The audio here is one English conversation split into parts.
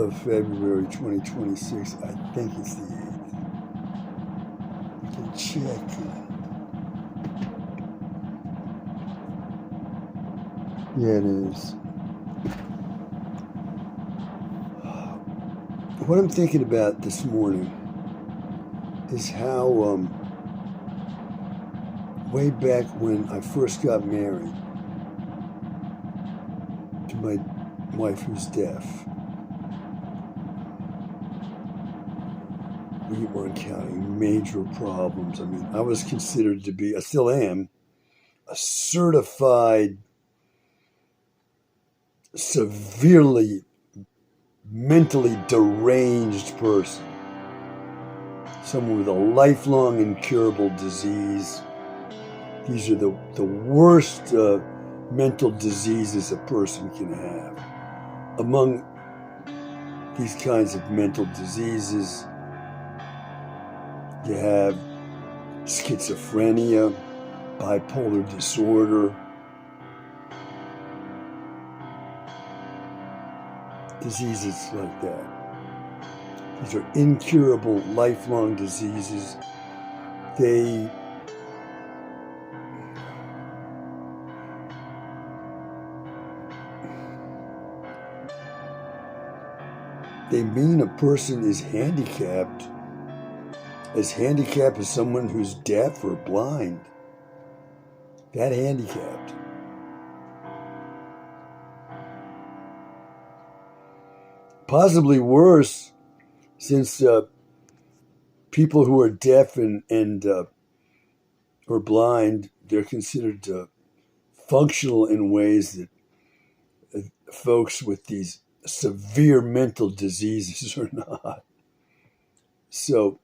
of February 2026. I think it's the 8th. I can check. Yeah, it is. What I'm thinking about this morning is how way back when I first got married to my wife who's deaf, we were encountering major problems. I mean, I was considered to be, I still am, a certified, severely mentally deranged person. Someone with a lifelong incurable disease. These are the worst mental diseases a person can have. Among these kinds of mental diseases, you have schizophrenia, bipolar disorder, diseases like that. These are incurable, lifelong diseases. They mean a person is handicapped as someone who's deaf or blind. That handicapped. Possibly worse, since people who are deaf and or blind, they're considered functional in ways that folks with these severe mental diseases are not. So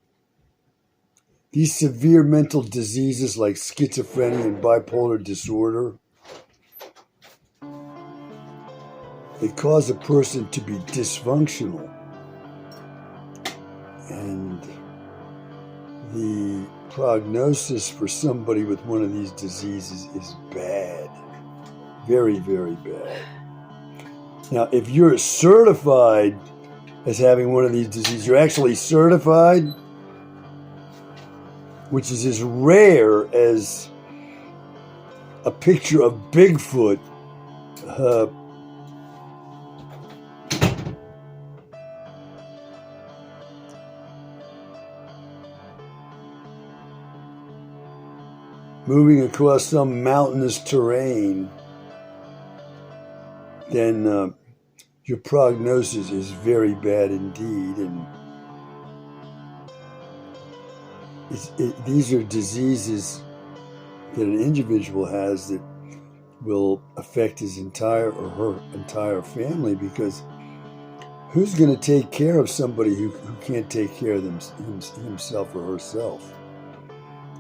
these severe mental diseases like schizophrenia and bipolar disorder, they cause a person to be dysfunctional. And the prognosis for somebody with one of these diseases is bad. Very, very bad. Now, if you're certified as having one of these diseases, you're actually certified, which is as rare as a picture of Bigfoot moving across some mountainous terrain, then your prognosis is very bad indeed. And these are diseases that an individual has that will affect his entire or her entire family, because who's going to take care of somebody who can't take care of himself or herself?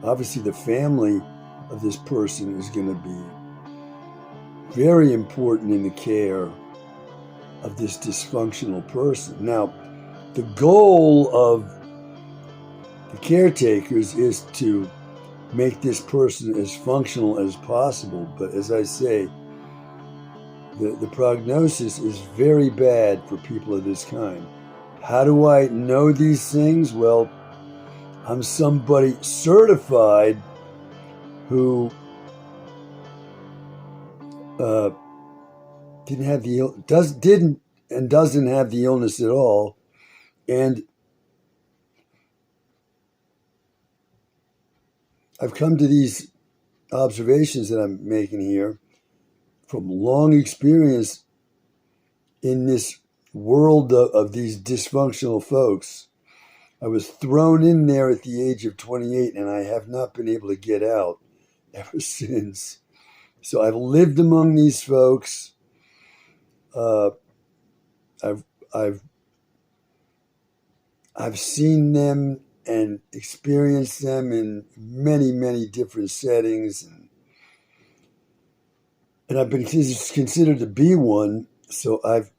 Obviously, the family of this person is going to be very important in the care of this dysfunctional person. Now, the goal of the caretakers is to make this person as functional as possible. But as I say, the prognosis is very bad for people of this kind. How do I know these things? Well, I'm somebody certified who doesn't have the illness at all, and I've come to these observations that I'm making here from long experience in this world of these dysfunctional folks. I was thrown in there at the age of 28, and I have not been able to get out ever since. So I've lived among these folks. I've seen them and experienced them in many, many different settings, and I've been considered to be one. So I've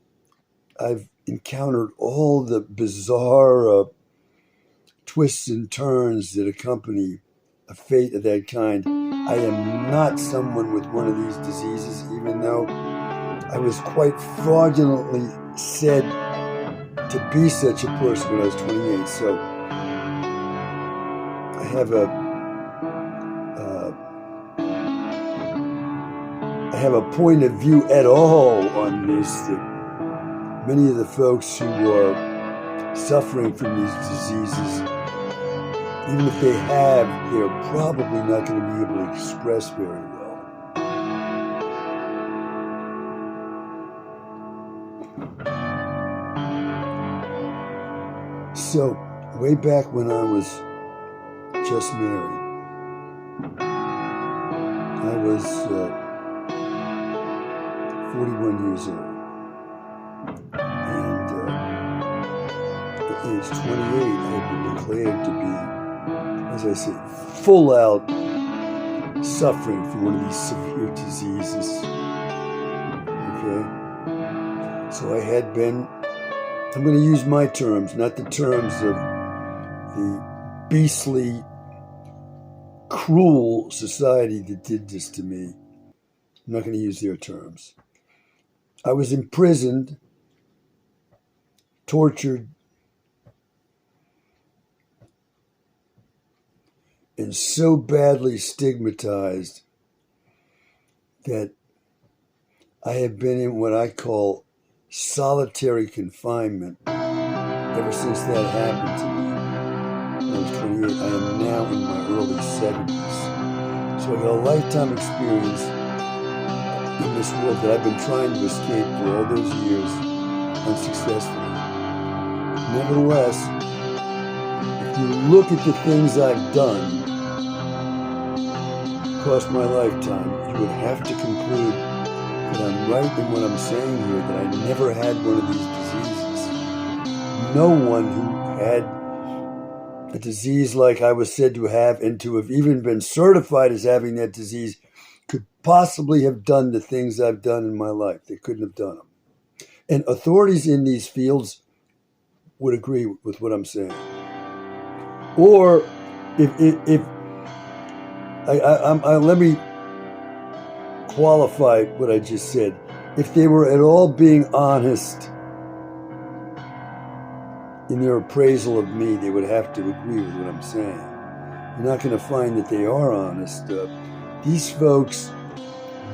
encountered all the bizarre twists and turns that accompany a fate of that kind. I am not someone with one of these diseases, even though I was quite fraudulently said to be such a person when I was 28. So I have a point of view at all on this, that many of the folks who are suffering from these diseases, even if they have, they're probably not going to be able to express very well. So, way back when I was just married, I was 41 years old. And at age 28, I had been declared to be, as I said, full out suffering from one of these severe diseases. Okay? So I had been, I'm going to use my terms, not the terms of the beastly, cruel society that did this to me. I'm not going to use their terms. I was imprisoned, tortured, and so badly stigmatized that I have been in what I call solitary confinement ever since that happened to me. When I was 28, I am now in my early 70s. So I got a lifetime experience in this world that I've been trying to escape for all those years unsuccessfully. Nevertheless, if you look at the things I've done across my lifetime, you would have to conclude that I'm right in what I'm saying here, that I never had one of these diseases. No one who had a disease like I was said to have, and to have even been certified as having that disease, could possibly have done the things I've done in my life. They couldn't have done them. And authorities in these fields would agree with what I'm saying. Or if let me qualify what I just said. If they were at all being honest in their appraisal of me, they would have to agree with what I'm saying. You're not going to find that they are honest. These folks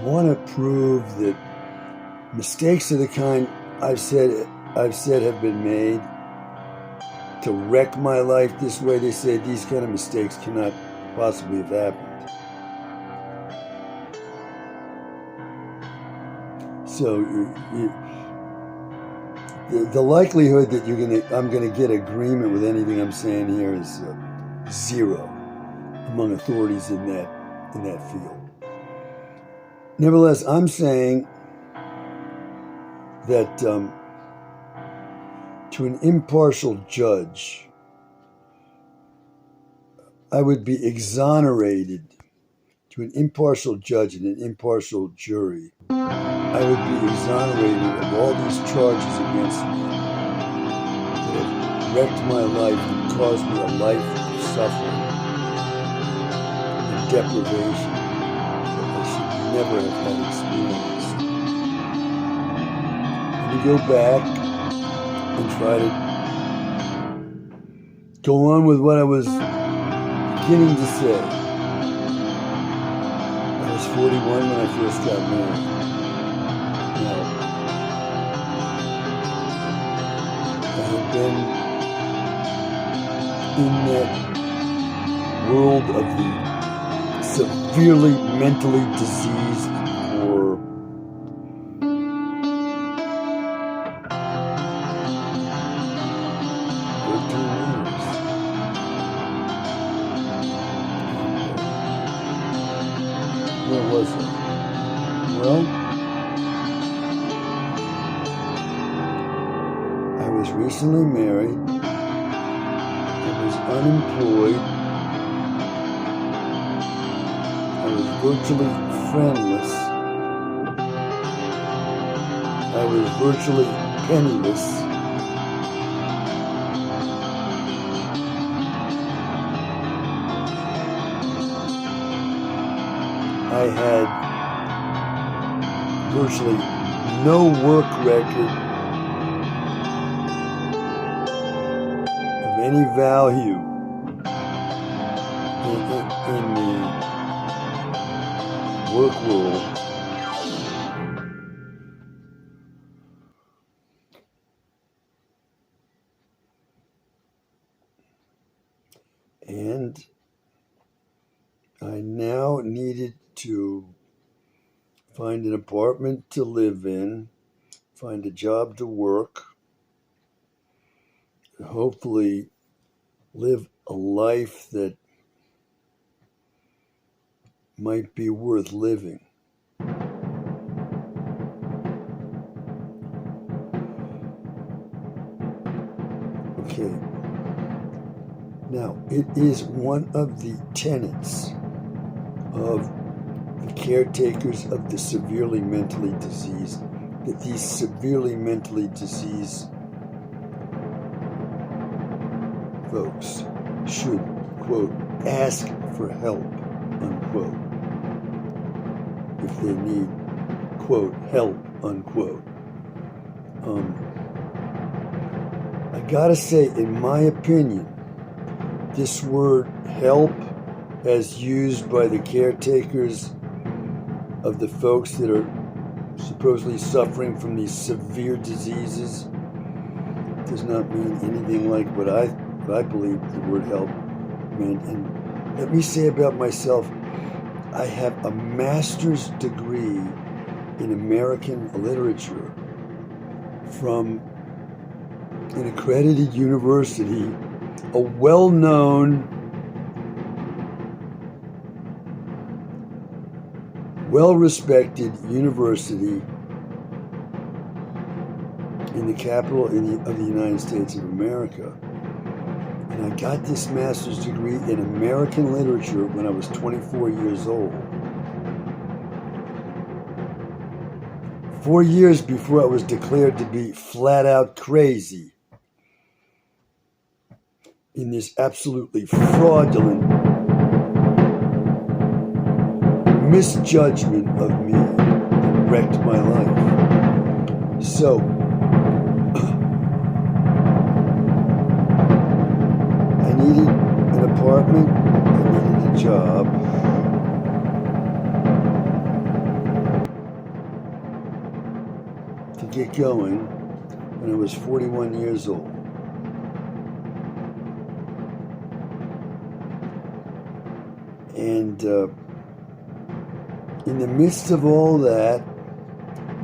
want to prove that mistakes of the kind I've said have been made to wreck my life this way. They say these kind of mistakes cannot possibly have happened. So the likelihood that I'm going to get agreement with anything I'm saying here is zero among authorities in that field. Nevertheless, I'm saying that to an impartial judge, I would be exonerated. To an impartial judge and an impartial jury, I would be exonerated of all these charges against me that have wrecked my life and caused me a life of suffering and deprivation that I should never have had experienced. Let me go back and try to go on with what I was beginning to say. I was 41 when I first got married. Now, I had been in that world of the severely mentally diseased for 13 years. Where was I? Well, I was recently married. I was unemployed. I was virtually friendless. I was virtually penniless. I had virtually no work record, any value in the work world, and I now needed to find an apartment to live in, find a job to work, and hopefully live a life that might be worth living. Okay. Now, it is one of the tenets of the caretakers of the severely mentally diseased that these severely mentally diseased folks should, quote, ask for help, unquote, if they need, quote, help, unquote. I gotta say, in my opinion, this word help, as used by the caretakers of the folks that are supposedly suffering from these severe diseases, does not mean anything like what I believe the word help meant. And let me say about myself, I have a master's degree in American literature from an accredited university, a well-known, well-respected university in the capital of the United States of America. And I got this master's degree in American literature when I was 24 years old. 4 years before I was declared to be flat out crazy in this absolutely fraudulent misjudgment of me that wrecked my life. So, I needed an apartment, I needed a job. To get going when I was 41 years old. And in the midst of all that,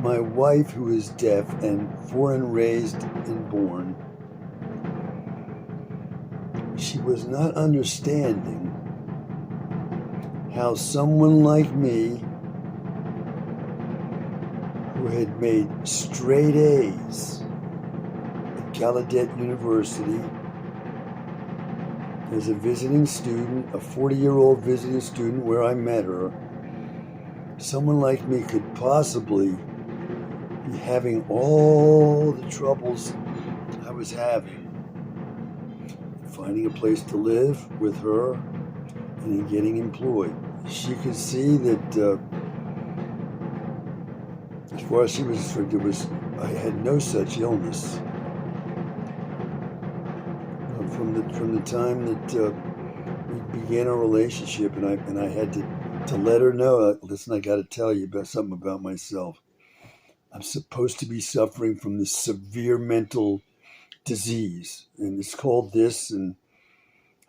my wife, who is deaf and foreign raised and born, she was not understanding how someone like me, who had made straight A's at Gallaudet University as a visiting student, a 40-year-old visiting student where I met her, someone like me could possibly be having all the troubles I was having, finding a place to live with her and in getting employed. She could see that as far as she was concerned, I had no such illness. From the time that we began our relationship, and I had to let her know, listen, I got to tell you about something about myself. I'm supposed to be suffering from this severe mental disease, and it's called this, and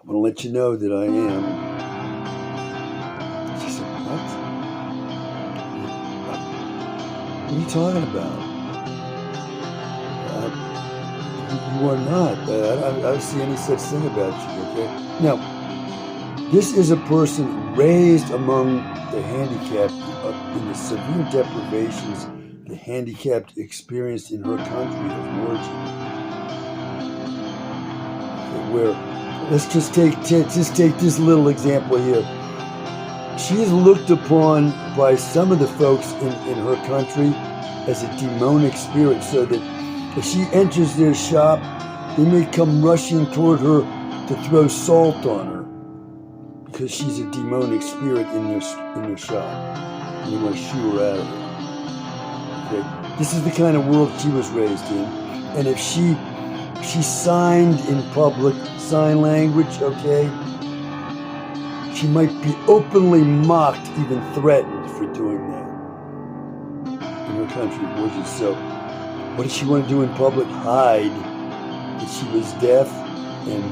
I'm going to let you know that I am. She said, what? What are you talking about? You are not. I don't see any such thing about you, okay? Now, this is a person raised among the handicapped in the severe deprivations the handicapped experienced in her country of origin. Okay, where, let's just take this little example here. She is looked upon by some of the folks in her country as a demonic spirit, so that if she enters their shop, they may come rushing toward her to throw salt on her because she's a demonic spirit in their shop. And they want to shoo her out of there. Okay? This is the kind of world she was raised in. And if she she signed in public, sign language, okay? She might be openly mocked, even threatened for doing that in her country of origin. So, what did she want to do in public? Hide that she was deaf and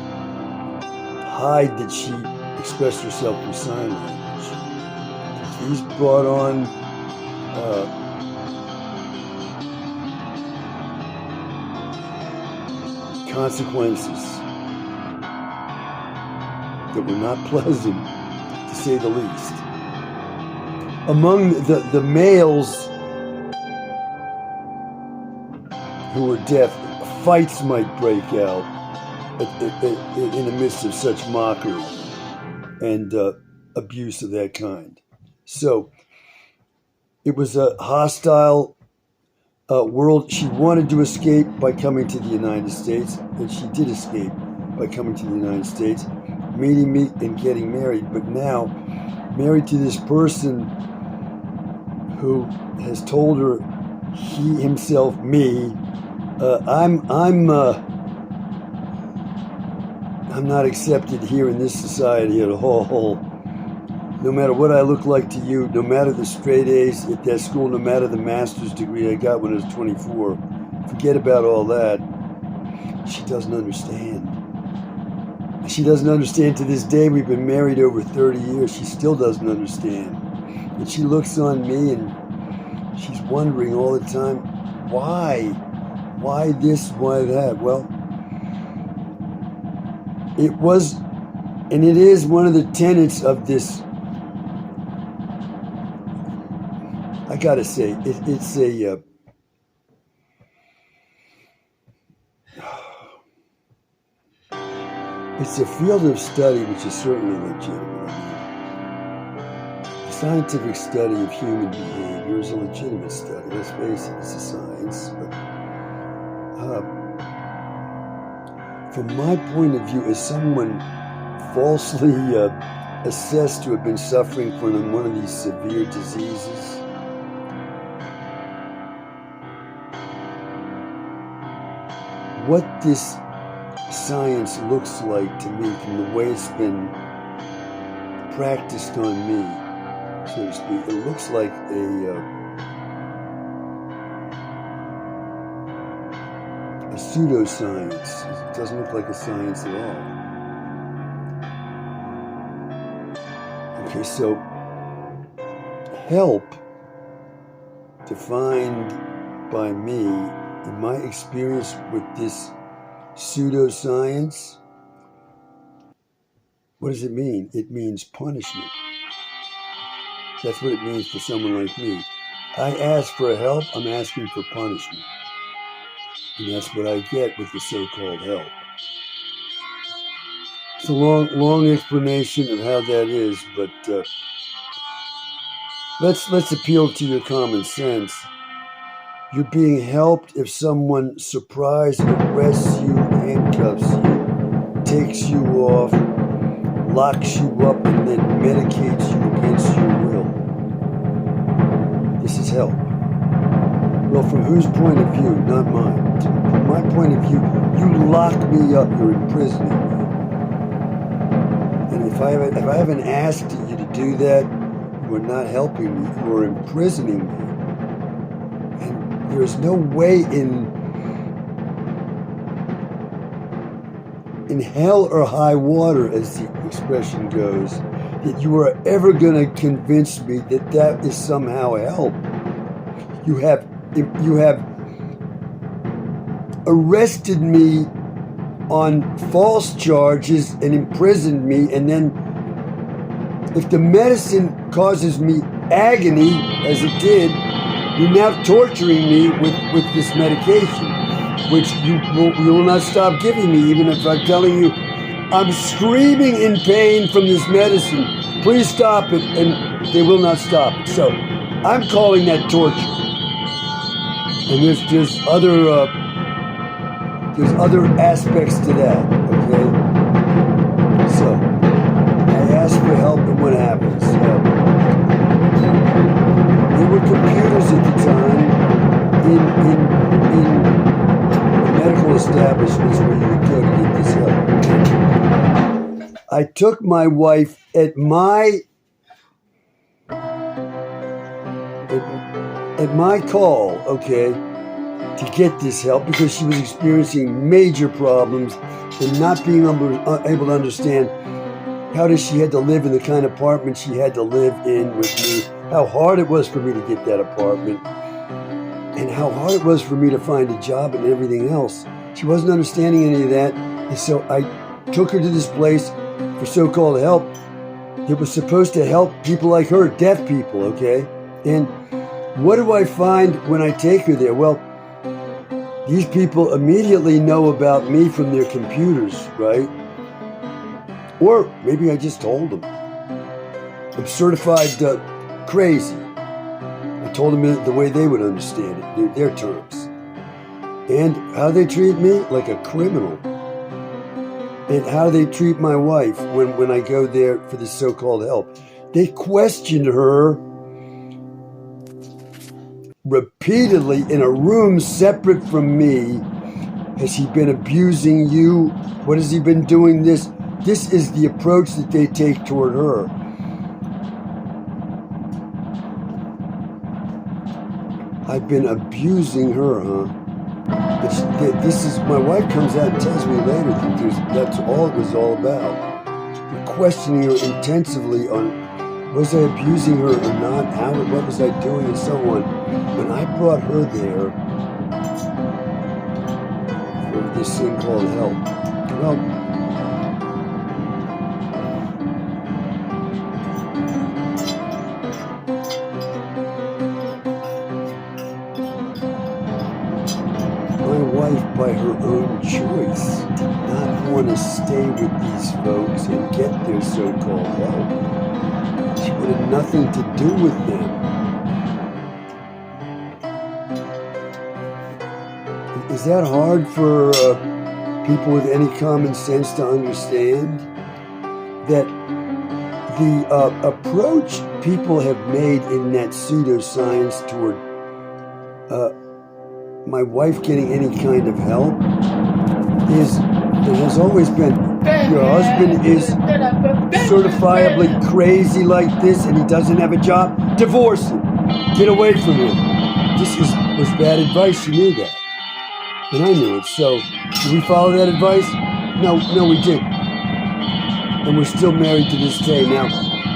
hide that she expressed herself through sign language. These brought on consequences that were not pleasant, to say the least. Among the males who were deaf, fights might break out in the midst of such mockery and abuse of that kind. So it was a hostile world. She wanted to escape by coming to the United States, and she did escape by coming to the United States, meeting me and getting married. But now, married to this person who has told her, he himself, me, I'm not accepted here in this society at all. No matter what I look like to you, no matter the straight A's at that school, no matter the master's degree I got when I was 24, forget about all that. She doesn't understand. She doesn't understand to this day. We've been married over 30 years. She still doesn't understand. And she looks on me and she's wondering all the time, why? Why this, why that? Well, it was, and it is one of the tenets of this. I gotta say, it's a field of study which is certainly legitimate. The scientific study of human behavior is a legitimate study. Let's face it, it's a science. But from my point of view, as someone falsely assessed to have been suffering from one of these severe diseases, what this science looks like to me, from the way it's been practiced on me, so to speak, it looks like a pseudoscience. It doesn't look like a science at all. Okay, so help, defined by me, in my experience with this pseudoscience, what does it mean? It means punishment. That's what it means for someone like me. I ask for help, I'm asking for punishment. And that's what I get with the so-called help. It's a long explanation of how that is, but let's appeal to your common sense. You're being helped if someone surprise arrests you, handcuffs you, takes you off, locks you up, and then medicates you against your will. This is help. Well, from whose point of view? Not mine. From my point of view, you lock me up, you're imprisoning me. And if I haven't asked you to do that, you are not helping me, you are imprisoning me. And there's no way in hell or high water, as the expression goes, that you are ever going to convince me that that is somehow help. You have arrested me on false charges and imprisoned me, and then if the medicine causes me agony, as it did, you're now torturing me with this medication, which you will not stop giving me, even if I'm telling you I'm screaming in pain from this medicine. Please stop it, and they will not stop it. So I'm calling that torture. And there's other aspects to that, okay? So I asked for help, and what happens? There were computers at the time in the medical establishments where you would go to get this help. I took my wife at my call, okay, to get this help because she was experiencing major problems and not being able to understand how she had to live in the kind of apartment she had to live in with me, how hard it was for me to get that apartment, and how hard it was for me to find a job and everything else. She wasn't understanding any of that, and so I took her to this place for so-called help. It was supposed to help people like her, deaf people, okay? And what do I find when I take her there? Well, these people immediately know about me from their computers, right? Or maybe I just told them. I'm certified crazy. I told them the way they would understand it, their terms. And how they treat me? Like a criminal. And how they treat my wife when I go there for this so-called help. They questioned her repeatedly in a room separate from me. Has he been abusing you? What has he been doing this? This is the approach that they take toward her. I've been abusing her, huh? This is, my wife comes out and tells me later that that's all it was all about. They're questioning her intensively on, was I abusing her or not? What was I doing, and so on. When I brought her there for this thing called help, well, by her own choice, did not want to stay with these folks and get their so-called help. She wanted nothing to do with them. Is that hard for people with any common sense to understand? That the approach people have made in that pseudoscience toward my wife getting any kind of help it has always been, your husband is certifiably crazy like this and he doesn't have a job, divorce him, get away from him. This was bad advice, she knew that. And I knew it, so did we follow that advice? No, we didn't. And we're still married to this day. Now,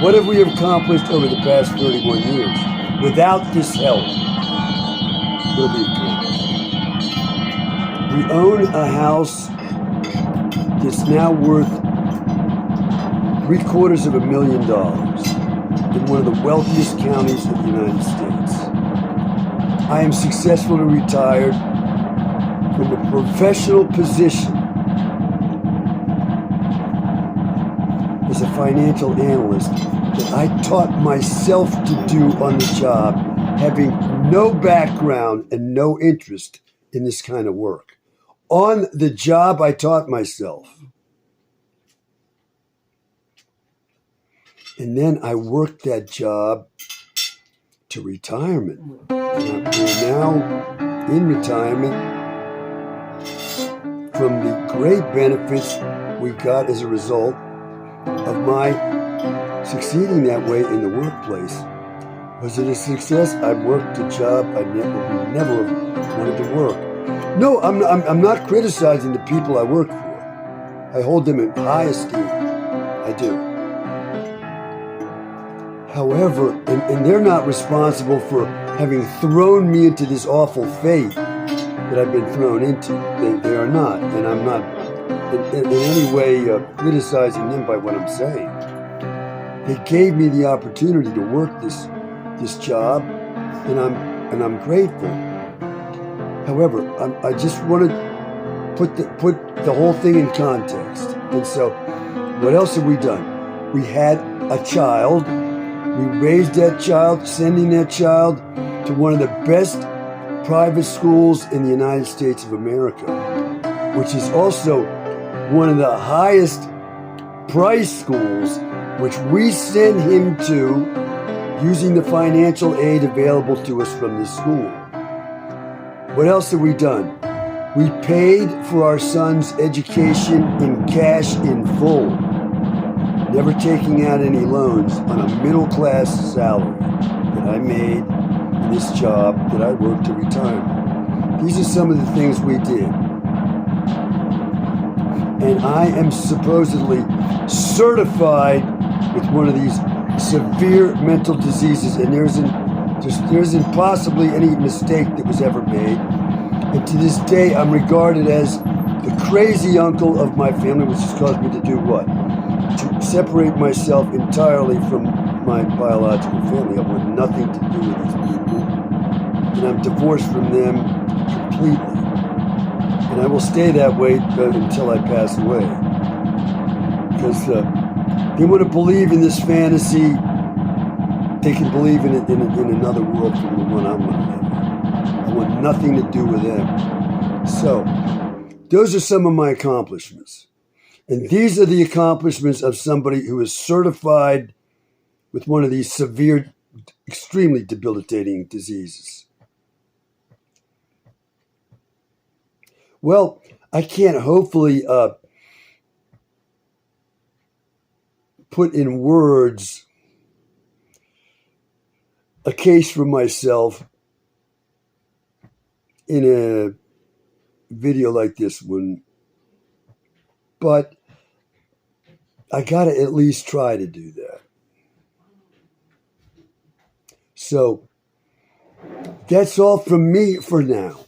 what have we accomplished over the past 31 years? Without this help, what have we accomplished? We own a house that's now worth $750,000 in one of the wealthiest counties of the United States. I am successfully retired from a professional position as a financial analyst that I taught myself to do on the job, having no background and no interest in this kind of work. On the job, I taught myself. And then I worked that job to retirement. And we're now in retirement from the great benefits we got as a result of my succeeding that way in the workplace. Was it a success? I worked a job I never wanted to work. No, I'm not criticizing the people I work for. I hold them in high esteem. I do. However, and they're not responsible for having thrown me into this awful fate that I've been thrown into. They are not, and I'm not in any way criticizing them by what I'm saying. They gave me the opportunity to work this job, and I'm grateful. However, I just want to put the whole thing in context. And so, what else have we done? We had a child. We raised that child, sending that child to one of the best private schools in the United States of America, which is also one of the highest price schools, which we send him to using the financial aid available to us from this school. What else have we done? We paid for our son's education in cash in full, never taking out any loans, on a middle-class salary that I made in this job that I worked to retirement. These are some of the things we did. And I am supposedly certified with one of these severe mental diseases, and there isn't possibly any mistake that was ever made. And to this day, I'm regarded as the crazy uncle of my family, which has caused me to do what? To separate myself entirely from my biological family. I want nothing to do with these people, and I'm divorced from them completely. And I will stay that way until I pass away. Because they want to believe in this fantasy, they can believe in it in another world from the one I'm living in. I want nothing to do with them. So, those are some of my accomplishments. And these are the accomplishments of somebody who is certified with one of these severe, extremely debilitating diseases. Well, I can't hopefully put in words a case for myself in a video like this one, but I gotta at least try to do that. So that's all from me for now.